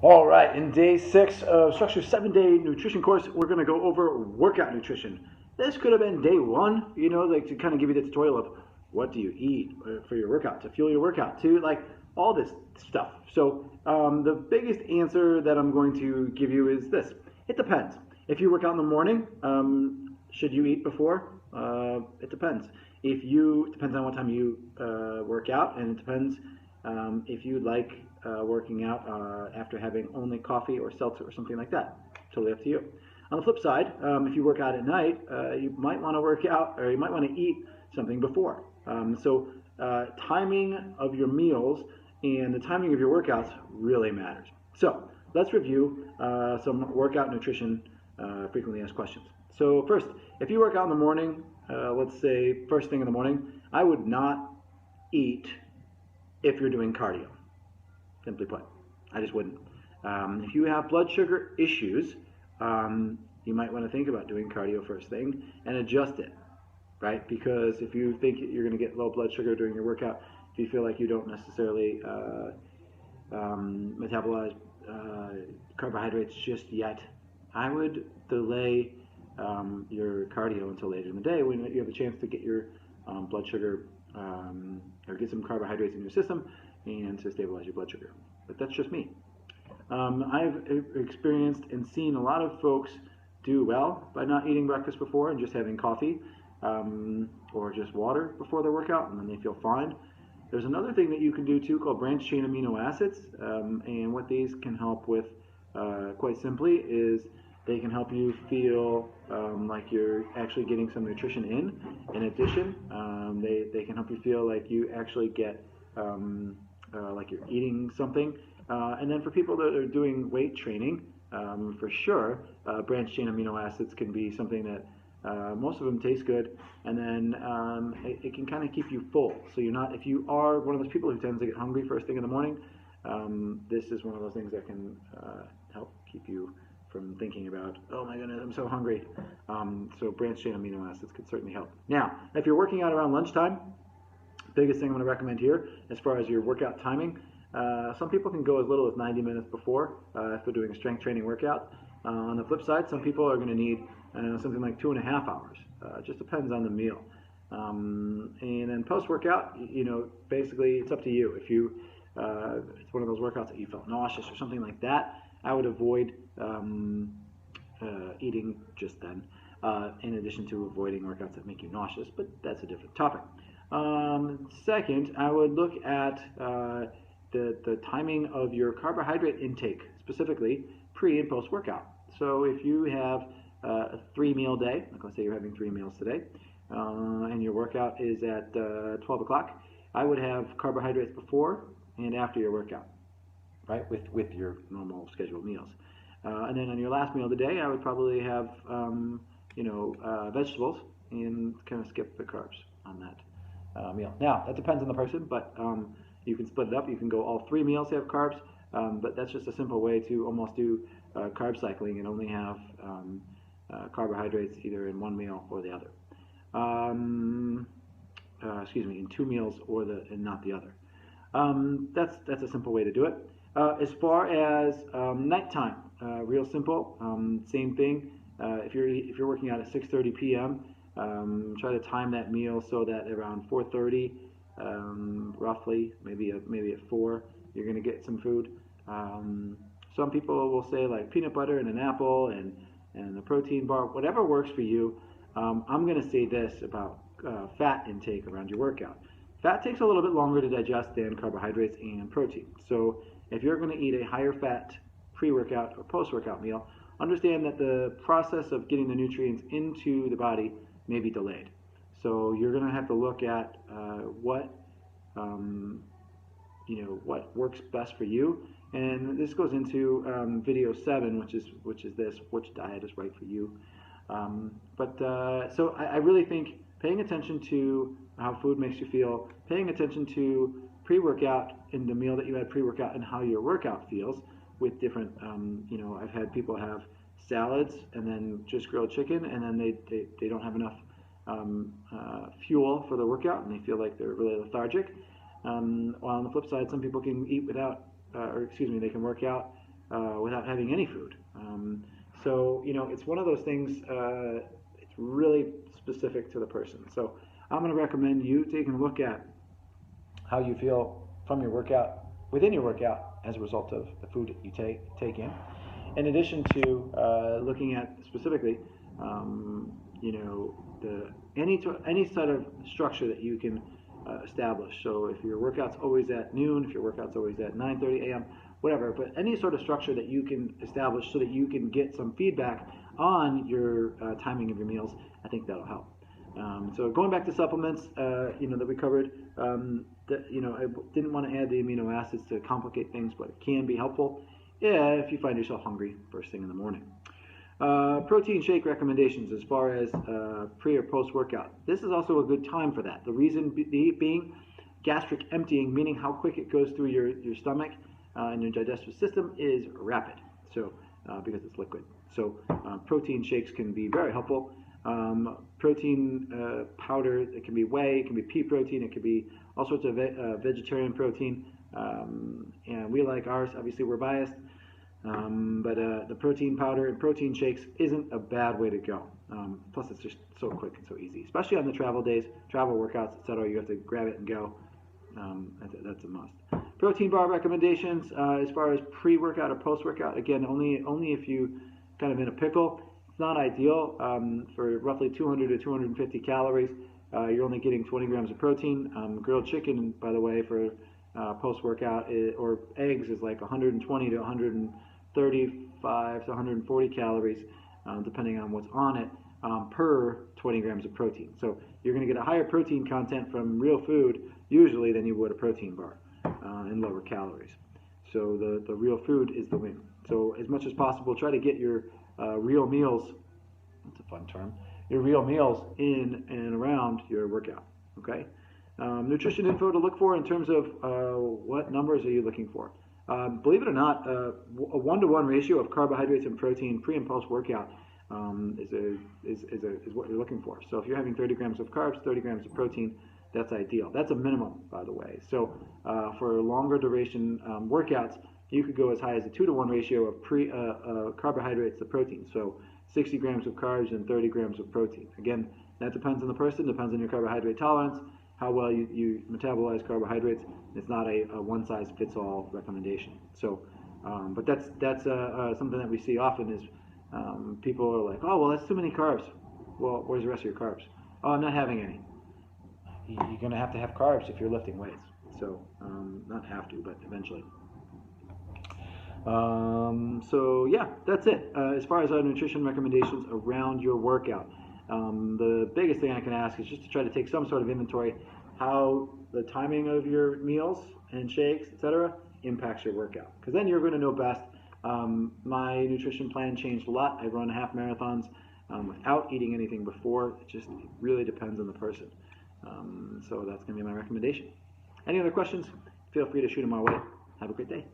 All right, in day 6 of Structure's 7-day nutrition course, we're going to go over workout nutrition. This could have been day 1, like to kind of give you the tutorial of what do you eat for your workout, to fuel your workout, to like all this stuff. So the biggest answer that I'm going to give you is this. It depends. If you work out in the morning, should you eat before? It depends. Depends on what time you work out, and it depends if you like working out after having only coffee or seltzer or something like that. Totally up to you. On the flip side, if you work out at night, you might want to work out or you might want to eat something before. Timing of your meals and the timing of your workouts really matters. So let's review some workout nutrition frequently asked questions. So first, if you work out in the morning, let's say first thing in the morning, I would not eat if you're doing cardio. Simply put, I just wouldn't. If you have blood sugar issues, you might want to think about doing cardio first thing and adjust it, right? Because if you think you're going to get low blood sugar during your workout, if you feel like you don't necessarily metabolize carbohydrates just yet, I would delay your cardio until later in the day when you have a chance to get your blood sugar or get some carbohydrates in your system and to stabilize your blood sugar. But that's just me. I've experienced and seen a lot of folks do well by not eating breakfast before and just having coffee or just water before their workout, and then they feel fine. There's another thing that you can do too called branched chain amino acids, and what these can help with, quite simply, is they can help you feel like you're actually getting some nutrition in. In addition, they can help you feel like you actually get like you're eating something. And then for people that are doing weight training, for sure, branched chain amino acids can be something that most of them taste good, and then it can kind of keep you full. So you're not, if you are one of those people who tends to get hungry first thing in the morning, this is one of those things that can help keep you from thinking about, oh my goodness, I'm so hungry. So branched chain amino acids could certainly help. Now, if you're working out around lunchtime, biggest thing I'm going to recommend here as far as your workout timing, some people can go as little as 90 minutes before if they're doing a strength training workout. On the flip side, some people are going to need something like 2.5 hours. It just depends on the meal. And then post workout, basically it's up to you. If it's one of those workouts that you felt nauseous or something like that, I would avoid eating just then. In addition to avoiding workouts that make you nauseous, but that's a different topic. Second, I would look at the timing of your carbohydrate intake, specifically pre and post workout. So if you have a 3 meal day, like let's say you're having 3 meals today, and your workout is at 12 o'clock, I would have carbohydrates before and after your workout, right, with your normal scheduled meals. And then on your last meal of the day, I would probably have, vegetables and kind of skip the carbs on that meal. Now, that depends on the person, but you can split it up. You can go all 3 meals have carbs, but that's just a simple way to almost do carb cycling and only have carbohydrates either in one meal or the other. In 2 meals and not the other. That's a simple way to do it. As far as nighttime, real simple. Same thing. If you're working out at 6:30 p.m., try to time that meal so that around 4:30, roughly, maybe at 4, you're going to get some food. Some people will say like peanut butter and an apple and a protein bar, whatever works for you. I'm going to say this about fat intake around your workout. Fat takes a little bit longer to digest than carbohydrates and protein. So if you're going to eat a higher fat pre-workout or post-workout meal, understand that the process of getting the nutrients into the body may be delayed. So you're going to have to look at what works best for you. And this goes into video 7, which is this: which diet is right for you. So I really think paying attention to how food makes you feel, paying attention to pre-workout in the meal that you had pre-workout and how your workout feels with different, I've had people have salads and then just grilled chicken, and then they don't have enough fuel for the workout and they feel like they're really lethargic. While on the flip side, some people can eat without, they can work out without having any food. So it's one of those things. It's really specific to the person. So I'm going to recommend you taking a look at how you feel from your workout, within your workout, as a result of the food that you take in addition to looking at specifically, any sort of structure that you can establish. So if your workout's always at noon, if your workout's always at 9:30 a.m., whatever, but any sort of structure that you can establish so that you can get some feedback on your timing of your meals, I think that'll help. So going back to supplements, that we covered, I didn't want to add the amino acids to complicate things, but it can be helpful if you find yourself hungry first thing in the morning. Protein shake recommendations as far as pre or post workout. This is also a good time for that. The reason being gastric emptying, meaning how quick it goes through your stomach and your digestive system, is rapid. So because it's liquid. So protein shakes can be very helpful. Protein powder, it can be whey, it can be pea protein, it can be all sorts of vegetarian protein. And we like ours. Obviously, we're biased. But the protein powder and protein shakes isn't a bad way to go. Plus, it's just so quick and so easy, especially on the travel days, travel workouts, etc. You have to grab it and go. That's a must. Protein bar recommendations as far as pre-workout or post-workout. Again, only if you kind of in a pickle. It's not ideal. For roughly 200 to 250 calories, you're only getting 20 grams of protein. Grilled chicken, by the way, for post-workout, or eggs is like 120 to 135 to 140 calories, depending on what's on it, per 20 grams of protein. So you're going to get a higher protein content from real food usually than you would a protein bar, and lower calories. So the real food is the win. So as much as possible, try to get your real meals, that's a fun term, your real meals in and around your workout, okay? Nutrition info to look for in terms of what numbers are you looking for? Believe it or not, a 1-to-1 ratio of carbohydrates and protein pre and post workout is what you're looking for. So if you're having 30 grams of carbs, 30 grams of protein, that's ideal. That's a minimum, by the way. So for longer duration workouts, you could go as high as a 2-to-1 ratio of carbohydrates to protein. So 60 grams of carbs and 30 grams of protein. Again, that depends on the person, depends on your carbohydrate tolerance, how well you metabolize carbohydrates. It's not a one-size-fits-all recommendation. So, but that's something that we see often is people are like, oh, well, that's too many carbs. Well, where's the rest of your carbs? Oh, I'm not having any. You're going to have carbs if you're lifting weights. So, not have to, but eventually. So yeah, that's it. As far as our nutrition recommendations around your workout, the biggest thing I can ask is just to try to take some sort of inventory how the timing of your meals and shakes, etc., impacts your workout. Because then you're going to know best. My nutrition plan changed a lot. I run half marathons without eating anything before. It really depends on the person. So that's going to be my recommendation. Any other questions? Feel free to shoot them my way. Have a great day.